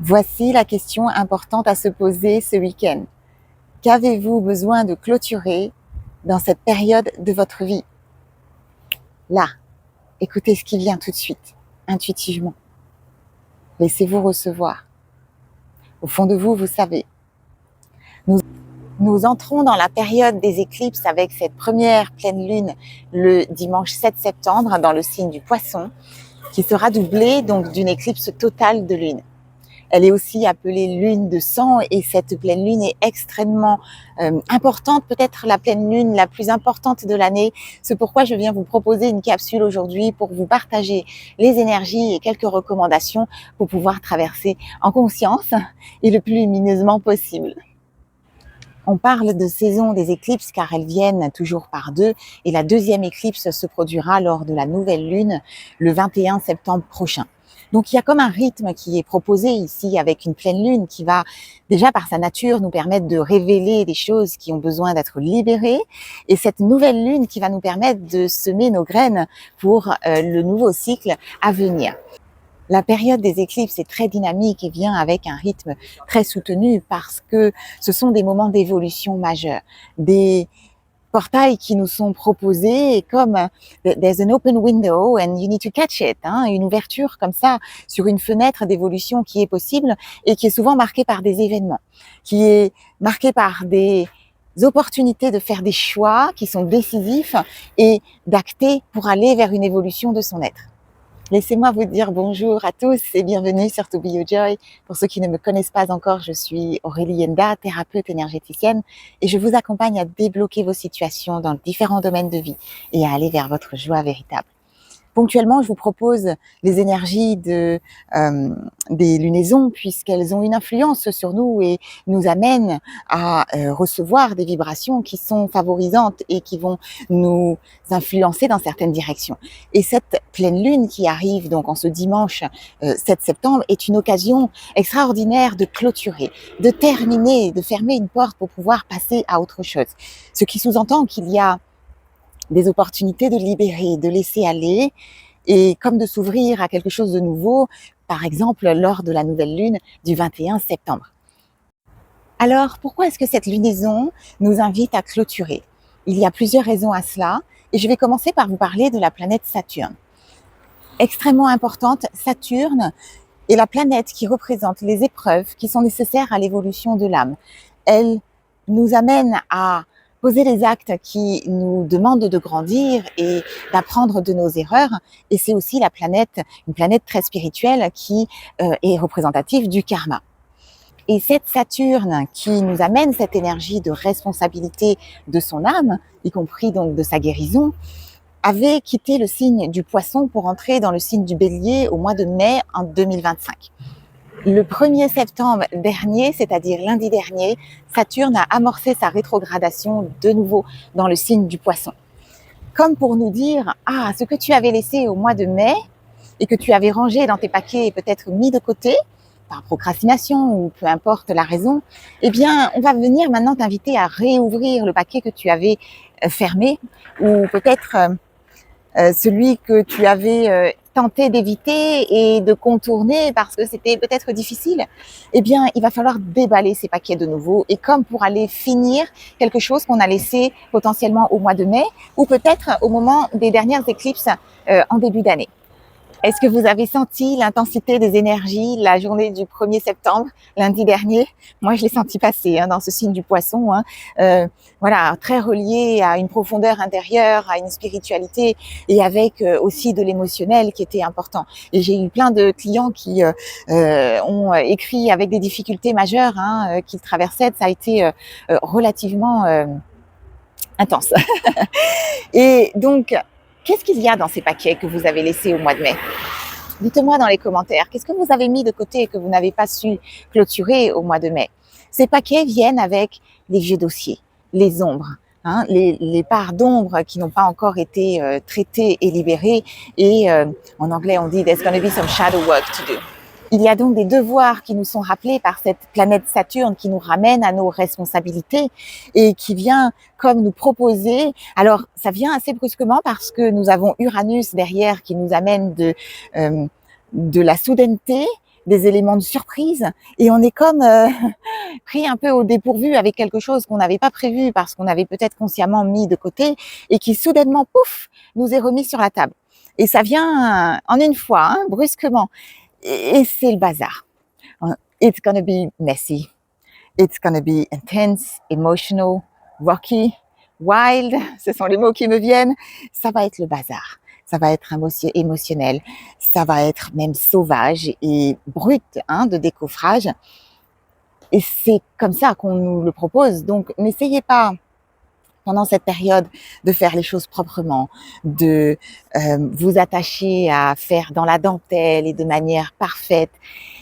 Voici la question importante à se poser ce week-end. Qu'avez-vous besoin de clôturer dans cette période de votre vie? Là, écoutez ce qui vient tout de suite, intuitivement. Laissez-vous recevoir. Au fond de vous, vous savez. Nous entrons dans la période des éclipses avec cette première pleine lune le dimanche 7 septembre dans le signe du Poisson, qui sera doublée donc d'une éclipse totale de lune. Elle est aussi appelée lune de sang et cette pleine lune est extrêmement importante, peut-être la pleine lune la plus importante de l'année. C'est pourquoi je viens vous proposer une capsule aujourd'hui pour vous partager les énergies et quelques recommandations pour pouvoir traverser en conscience et le plus lumineusement possible. On parle de saison des éclipses car elles viennent toujours par deux et la deuxième éclipse se produira lors de la nouvelle lune le 21 septembre prochain. Donc il y a comme un rythme qui est proposé ici avec une pleine lune qui va déjà par sa nature nous permettre de révéler des choses qui ont besoin d'être libérées et cette nouvelle lune qui va nous permettre de semer nos graines pour le nouveau cycle à venir. La période des éclipses est très dynamique et vient avec un rythme très soutenu parce que ce sont des moments d'évolution majeure, des portails qui nous sont proposés et comme there's an open window and you need to catch it, une ouverture comme ça sur une fenêtre d'évolution qui est possible et qui est souvent marquée par des événements, qui est marquée par des opportunités de faire des choix qui sont décisifs et d'acter pour aller vers une évolution de son être. Laissez-moi vous dire bonjour à tous et bienvenue sur To Be Your Joy. Pour ceux qui ne me connaissent pas encore, je suis Aurélie Yenda, thérapeute énergéticienne et je vous accompagne à débloquer vos situations dans différents domaines de vie et à aller vers votre joie véritable. Ponctuellement, je vous propose les énergies des lunaisons puisqu'elles ont une influence sur nous et nous amènent à recevoir des vibrations qui sont favorisantes et qui vont nous influencer dans certaines directions. Et cette pleine lune qui arrive donc en ce dimanche 7 septembre est une occasion extraordinaire de clôturer, de terminer, de fermer une porte pour pouvoir passer à autre chose. Ce qui sous-entend qu'il y a des opportunités de libérer, de laisser aller et comme de s'ouvrir à quelque chose de nouveau, par exemple lors de la nouvelle lune du 21 septembre. Alors, pourquoi est-ce que cette lunaison nous invite à clôturer? Il y a plusieurs raisons à cela et je vais commencer par vous parler de la planète Saturne. Extrêmement importante, Saturne est la planète qui représente les épreuves qui sont nécessaires à l'évolution de l'âme. Elle nous amène à poser les actes qui nous demandent de grandir et d'apprendre de nos erreurs. Et c'est aussi une planète très spirituelle qui est représentative du karma. Et cette Saturne qui nous amène cette énergie de responsabilité de son âme, y compris donc de sa guérison, avait quitté le signe du Poisson pour entrer dans le signe du Bélier au mois de mai en 2025. Le 1er septembre dernier, c'est-à-dire lundi dernier, Saturne a amorcé sa rétrogradation de nouveau dans le signe du Poisson. Comme pour nous dire, ce que tu avais laissé au mois de mai et que tu avais rangé dans tes paquets et peut-être mis de côté, par procrastination ou peu importe la raison, eh bien, on va venir maintenant t'inviter à réouvrir le paquet que tu avais fermé ou peut-être celui que tu avais tenté d'éviter et de contourner parce que c'était peut-être difficile, eh bien, il va falloir déballer ces paquets de nouveau et comme pour aller finir quelque chose qu'on a laissé potentiellement au mois de mai ou peut-être au moment des dernières éclipses en début d'année. Est-ce que vous avez senti l'intensité des énergies la journée du 1er septembre, lundi dernier? Moi, je l'ai senti passer dans ce signe du Poisson. Voilà, très relié à une profondeur intérieure, à une spiritualité et avec aussi de l'émotionnel qui était important. Et j'ai eu plein de clients qui ont écrit avec des difficultés majeures qu'ils traversaient. Ça a été relativement intense. Et donc, qu'est-ce qu'il y a dans ces paquets que vous avez laissés au mois de mai? Dites-moi dans les commentaires, qu'est-ce que vous avez mis de côté et que vous n'avez pas su clôturer au mois de mai? Ces paquets viennent avec les vieux dossiers, les ombres, les parts d'ombre qui n'ont pas encore été traitées et libérées. Et en anglais, on dit « There's going to be some shadow work to do ». Il y a donc des devoirs qui nous sont rappelés par cette planète Saturne qui nous ramène à nos responsabilités et qui vient comme nous proposer. Alors, ça vient assez brusquement parce que nous avons Uranus derrière qui nous amène de la soudaineté, des éléments de surprise et on est comme pris un peu au dépourvu avec quelque chose qu'on n'avait pas prévu parce qu'on avait peut-être consciemment mis de côté et qui soudainement, pouf, nous est remis sur la table. Et ça vient en une fois, hein, brusquement. Et c'est le bazar. It's gonna be messy. It's gonna be intense, emotional, rocky, wild. Ce sont les mots qui me viennent. Ça va être le bazar. Ça va être émotionnel. Ça va être même sauvage et brut, hein, de décoffrage. Et c'est comme ça qu'on nous le propose. Donc, n'essayez pas pendant cette période de faire les choses proprement, de vous attacher à faire dans la dentelle et de manière parfaite.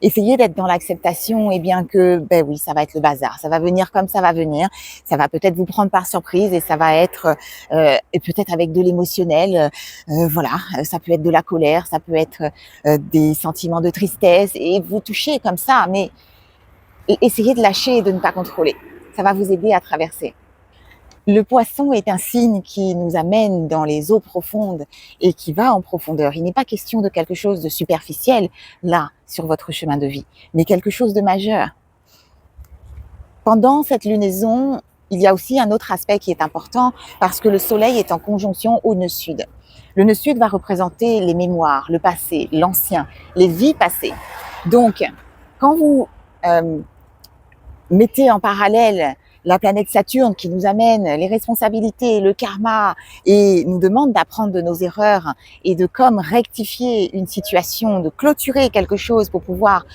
Essayez d'être dans l'acceptation et bien que, ben oui, ça va être le bazar, ça va venir comme ça va venir, ça va peut-être vous prendre par surprise et ça va être, et peut-être avec de l'émotionnel, voilà, ça peut être de la colère, ça peut être des sentiments de tristesse et vous toucher comme ça, mais essayez de lâcher et de ne pas contrôler. Ça va vous aider à traverser. Le poisson est un signe qui nous amène dans les eaux profondes et qui va en profondeur. Il n'est pas question de quelque chose de superficiel, là, sur votre chemin de vie, mais quelque chose de majeur. Pendant cette lunaison, il y a aussi un autre aspect qui est important parce que le soleil est en conjonction au nœud sud. Le nœud sud va représenter les mémoires, le passé, l'ancien, les vies passées. Donc, quand vous mettez en parallèle la planète Saturne qui nous amène les responsabilités, le karma et nous demande d'apprendre de nos erreurs et de comme rectifier une situation, de clôturer quelque chose pour pouvoir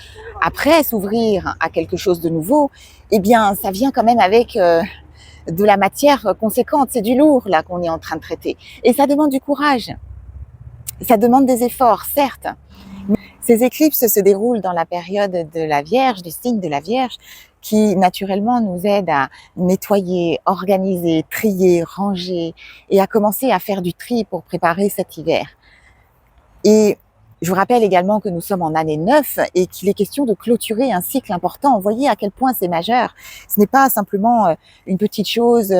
après s'ouvrir à quelque chose de nouveau, eh bien ça vient quand même avec de la matière conséquente, c'est du lourd là qu'on est en train de traiter et ça demande du courage, ça demande des efforts certes. Ces éclipses se déroulent dans la période de la Vierge, du signe de la Vierge, qui naturellement nous aide à nettoyer, organiser, trier, ranger et à commencer à faire du tri pour préparer cet hiver. Et je vous rappelle également que nous sommes en année 9 et qu'il est question de clôturer un cycle important. Vous voyez à quel point c'est majeur. Ce n'est pas simplement une petite chose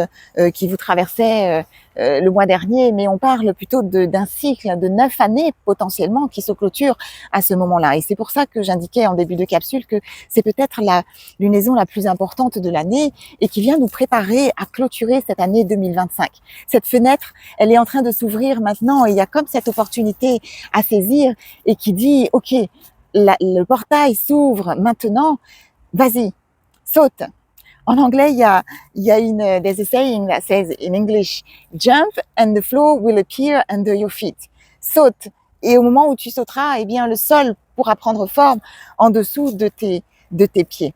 qui vous traversait le mois dernier, mais on parle plutôt d'un cycle de 9 années potentiellement qui se clôture à ce moment-là. Et c'est pour ça que j'indiquais en début de capsule que c'est peut-être la lunaison la plus importante de l'année et qui vient nous préparer à clôturer cette année 2025. Cette fenêtre, elle est en train de s'ouvrir maintenant et il y a comme cette opportunité à saisir et qui dit, OK, le portail s'ouvre maintenant, vas-y, saute. En anglais, il y a there's a saying that says in English, jump and the floor will appear under your feet. Saute. Et au moment où tu sauteras, eh bien, le sol pourra prendre forme en dessous de tes pieds.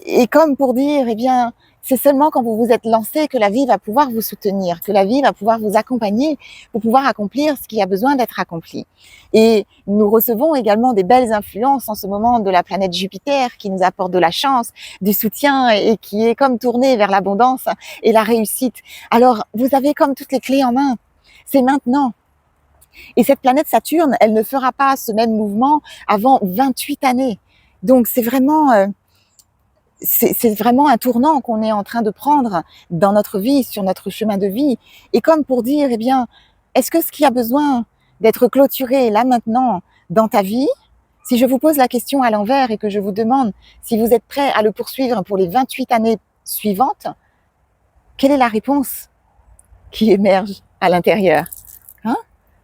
Et comme pour dire, eh bien, c'est seulement quand vous vous êtes lancé que la vie va pouvoir vous soutenir, que la vie va pouvoir vous accompagner pour pouvoir accomplir ce qui a besoin d'être accompli. Et nous recevons également des belles influences en ce moment de la planète Jupiter qui nous apporte de la chance, du soutien et qui est comme tournée vers l'abondance et la réussite. Alors, vous avez comme toutes les clés en main. C'est maintenant. Et cette planète Saturne, elle ne fera pas ce même mouvement avant 28 années. Donc, c'est vraiment un tournant qu'on est en train de prendre dans notre vie, sur notre chemin de vie. Et comme pour dire, eh bien, est-ce que ce qui a besoin d'être clôturé là maintenant dans ta vie, si je vous pose la question à l'envers et que je vous demande si vous êtes prêt à le poursuivre pour les 28 années suivantes, quelle est la réponse qui émerge à l'intérieur?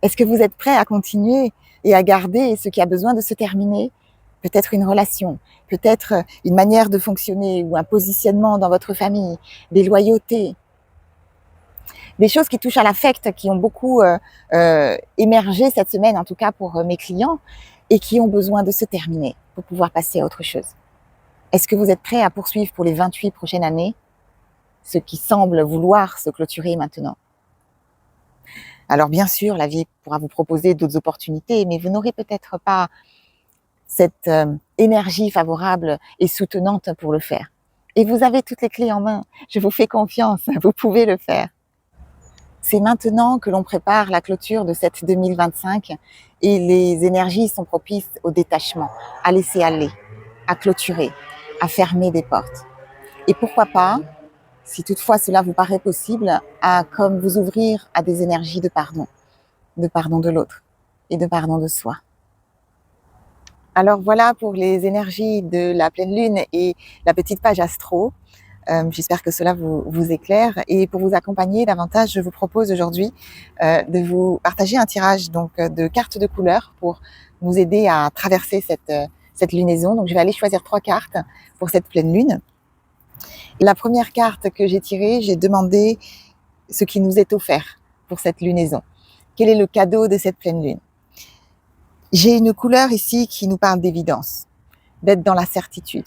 Est-ce que vous êtes prêt à continuer et à garder ce qui a besoin de se terminer? Peut-être une relation, peut-être une manière de fonctionner ou un positionnement dans votre famille, des loyautés, des choses qui touchent à l'affect, qui ont beaucoup émergé cette semaine, en tout cas pour mes clients, et qui ont besoin de se terminer pour pouvoir passer à autre chose. Est-ce que vous êtes prêt à poursuivre pour les 28 prochaines années ce qui semble vouloir se clôturer maintenant? Alors bien sûr, la vie pourra vous proposer d'autres opportunités, mais vous n'aurez peut-être pas cette énergie favorable et soutenante pour le faire. Et vous avez toutes les clés en main. Je vous fais confiance, vous pouvez le faire. C'est maintenant que l'on prépare la clôture de cette 2025 et les énergies sont propices au détachement, à laisser aller, à clôturer, à fermer des portes. Et pourquoi pas, si toutefois cela vous paraît possible, à comme vous ouvrir à des énergies de pardon de l'autre et de pardon de soi. Alors voilà pour les énergies de la pleine lune et la petite page astro. J'espère que cela vous éclaire. Et pour vous accompagner davantage, je vous propose aujourd'hui de vous partager un tirage de cartes de couleurs pour nous aider à traverser cette lunaison. Donc je vais aller choisir 3 cartes pour cette pleine lune. La première carte que j'ai tirée, j'ai demandé ce qui nous est offert pour cette lunaison. Quel est le cadeau de cette pleine lune? J'ai une couleur ici qui nous parle d'évidence, d'être dans la certitude.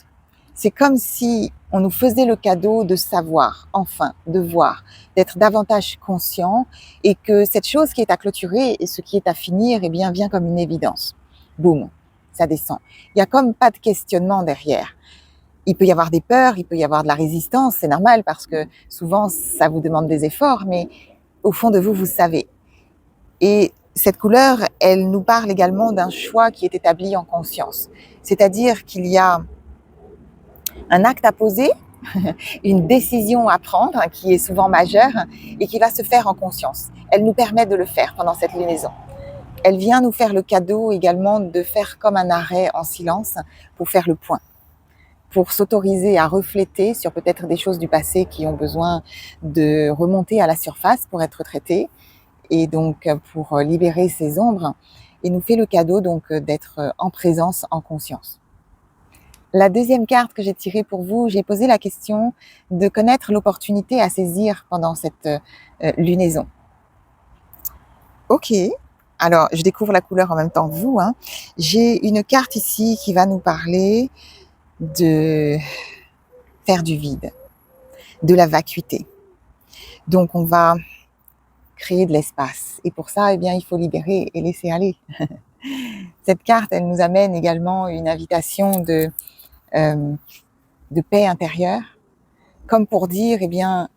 C'est comme si on nous faisait le cadeau de savoir, enfin, de voir, d'être davantage conscient et que cette chose qui est à clôturer et ce qui est à finir, eh bien, vient comme une évidence. Boum, ça descend. Il y a comme pas de questionnement derrière. Il peut y avoir des peurs, il peut y avoir de la résistance, c'est normal parce que souvent ça vous demande des efforts, mais au fond de vous, vous savez. Et cette couleur, elle nous parle également d'un choix qui est établi en conscience. C'est-à-dire qu'il y a un acte à poser, une décision à prendre qui est souvent majeure et qui va se faire en conscience. Elle nous permet de le faire pendant cette lunaison. Elle vient nous faire le cadeau également de faire comme un arrêt en silence pour faire le point, pour s'autoriser à refléter sur peut-être des choses du passé qui ont besoin de remonter à la surface pour être traitées et donc pour libérer ces ombres, et nous fait le cadeau donc d'être en présence, en conscience. La deuxième carte que j'ai tirée pour vous, j'ai posé la question de connaître l'opportunité à saisir pendant cette lunaison. Ok, alors je découvre la couleur en même temps que vous. J'ai une carte ici qui va nous parler de faire du vide, de la vacuité. Donc on va créer de l'espace. Et pour ça, eh bien, il faut libérer et laisser aller. Cette carte, elle nous amène également une invitation de paix intérieure, comme pour dire, eh bien,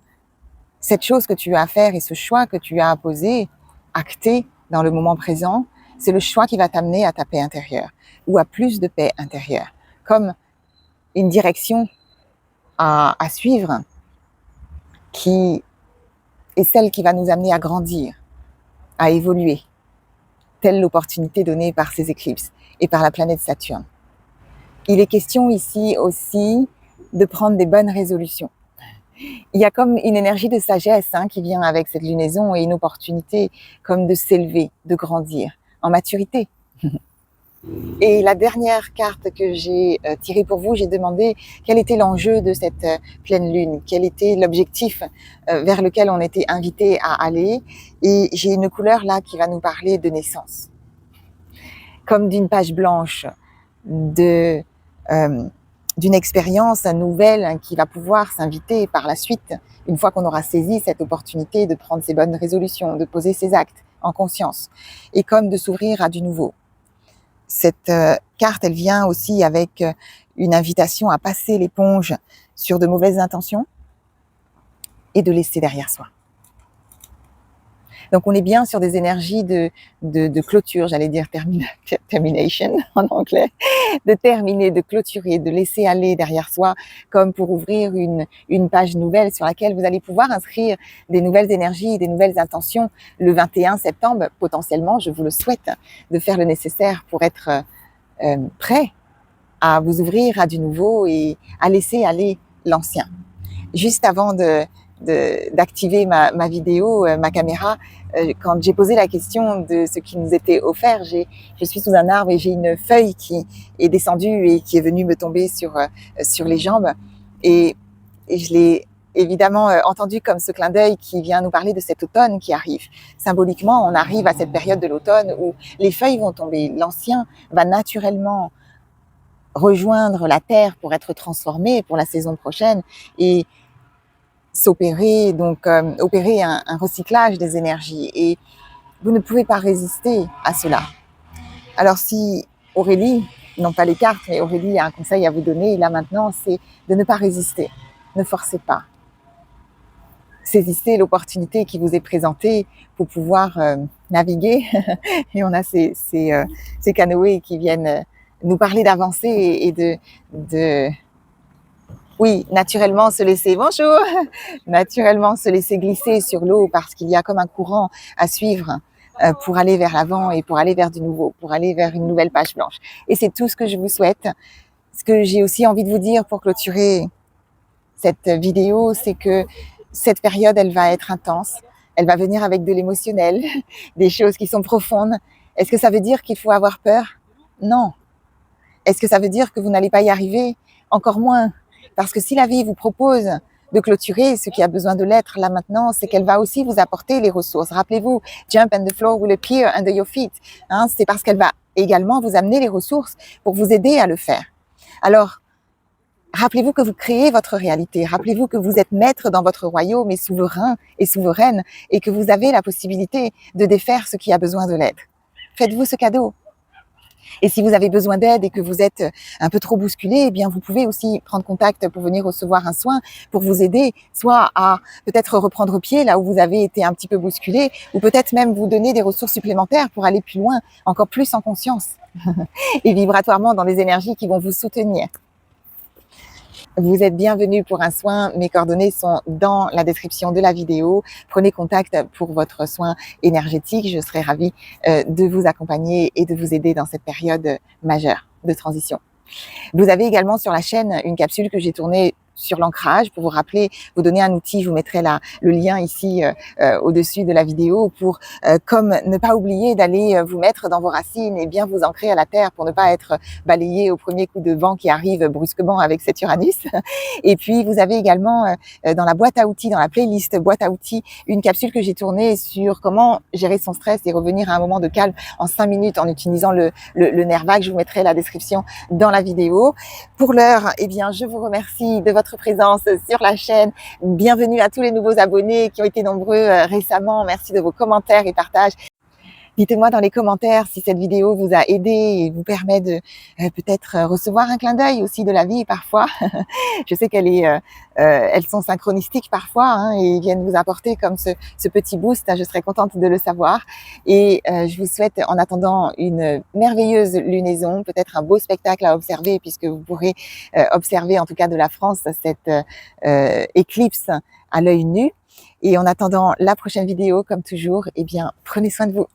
cette chose que tu as à faire et ce choix que tu as à poser, acté dans le moment présent, c'est le choix qui va t'amener à ta paix intérieure ou à plus de paix intérieure, comme une direction à suivre qui est celle qui va nous amener à grandir, à évoluer, telle l'opportunité donnée par ces éclipses et par la planète Saturne. Il est question ici aussi de prendre des bonnes résolutions. Il y a comme une énergie de sagesse qui vient avec cette lunaison et une opportunité comme de s'élever, de grandir en maturité. Et la dernière carte que j'ai tirée pour vous, j'ai demandé quel était l'enjeu de cette pleine lune, quel était l'objectif vers lequel on était invité à aller. Et j'ai une couleur là qui va nous parler de naissance, comme d'une page blanche, d'une expérience nouvelle qui va pouvoir s'inviter par la suite, une fois qu'on aura saisi cette opportunité de prendre ses bonnes résolutions, de poser ses actes en conscience, et comme de s'ouvrir à du nouveau. Cette carte, elle vient aussi avec une invitation à passer l'éponge sur de mauvaises intentions et de laisser derrière soi. Donc on est bien sur des énergies de clôture, j'allais dire termination en anglais, de terminer, de clôturer, de laisser aller derrière soi, comme pour ouvrir une page nouvelle sur laquelle vous allez pouvoir inscrire des nouvelles énergies, des nouvelles intentions le 21 septembre, potentiellement, je vous le souhaite, de faire le nécessaire pour être prêt à vous ouvrir à du nouveau et à laisser aller l'ancien. Juste avant d'activer ma vidéo, ma caméra, quand j'ai posé la question de ce qui nous était offert, je suis sous un arbre et j'ai une feuille qui est descendue et qui est venue me tomber sur les jambes, et je l'ai évidemment entendu comme ce clin d'œil qui vient nous parler de cet automne qui arrive. Symboliquement, on arrive à cette période de l'automne où les feuilles vont tomber, l'ancien va naturellement rejoindre la terre pour être transformé pour la saison prochaine et s'opérer, donc opérer un recyclage des énergies, et vous ne pouvez pas résister à cela. Alors si Aurélie, non pas les cartes, mais Aurélie a un conseil à vous donner là maintenant, c'est de ne pas résister, ne forcez pas. Saisissez l'opportunité qui vous est présentée pour pouvoir naviguer et on a ces canoës qui viennent nous parler d'avancer et de oui, naturellement se laisser, naturellement se laisser glisser sur l'eau parce qu'il y a comme un courant à suivre pour aller vers l'avant et pour aller vers du nouveau, pour aller vers une nouvelle page blanche. Et c'est tout ce que je vous souhaite. Ce que j'ai aussi envie de vous dire pour clôturer cette vidéo, c'est que cette période, elle va être intense. Elle va venir avec de l'émotionnel, des choses qui sont profondes. Est-ce que ça veut dire qu'il faut avoir peur? Non. Est-ce que ça veut dire que vous n'allez pas y arriver? Encore moins. Parce que si la vie vous propose de clôturer ce qui a besoin de l'être là maintenant, c'est qu'elle va aussi vous apporter les ressources. Rappelez-vous, jump and the floor will appear under your feet. C'est parce qu'elle va également vous amener les ressources pour vous aider à le faire. Alors, rappelez-vous que vous créez votre réalité. Rappelez-vous que vous êtes maître dans votre royaume et souverain et souveraine et que vous avez la possibilité de défaire ce qui a besoin de l'être. Faites-vous ce cadeau. Et si vous avez besoin d'aide et que vous êtes un peu trop bousculé, eh bien vous pouvez aussi prendre contact pour venir recevoir un soin pour vous aider, soit à peut-être reprendre pied là où vous avez été un petit peu bousculé, ou peut-être même vous donner des ressources supplémentaires pour aller plus loin, encore plus en conscience et vibratoirement dans les énergies qui vont vous soutenir. Vous êtes bienvenus pour un soin. Mes coordonnées sont dans la description de la vidéo. Prenez contact pour votre soin énergétique. Je serai ravie de vous accompagner et de vous aider dans cette période majeure de transition. Vous avez également sur la chaîne une capsule que j'ai tournée sur l'ancrage pour vous rappeler, vous donner un outil. Je vous mettrai le lien ici au-dessus de la vidéo pour comme ne pas oublier d'aller vous mettre dans vos racines et bien vous ancrer à la terre pour ne pas être balayé au premier coup de vent qui arrive brusquement avec cet Uranus. Et puis vous avez également dans la boîte à outils, dans la playlist boîte à outils, une capsule que j'ai tournée sur comment gérer son stress et revenir à un moment de calme en 5 minutes en utilisant le nerf vague. Je vous mettrai la description dans la vidéo. Pour l'heure, eh bien, je vous remercie de votre présence sur la chaîne. Bienvenue à tous les nouveaux abonnés qui ont été nombreux récemment. Merci de vos commentaires et partages. Dites-moi dans les commentaires si cette vidéo vous a aidé et vous permet de peut-être recevoir un clin d'œil aussi de la vie parfois. Je sais elles sont synchronistiques parfois et viennent vous apporter comme ce petit boost. Je serais contente de le savoir. Et je vous souhaite en attendant une merveilleuse lunaison, peut-être un beau spectacle à observer puisque vous pourrez observer en tout cas de la France cette éclipse à l'œil nu. Et en attendant la prochaine vidéo, comme toujours, eh bien, prenez soin de vous.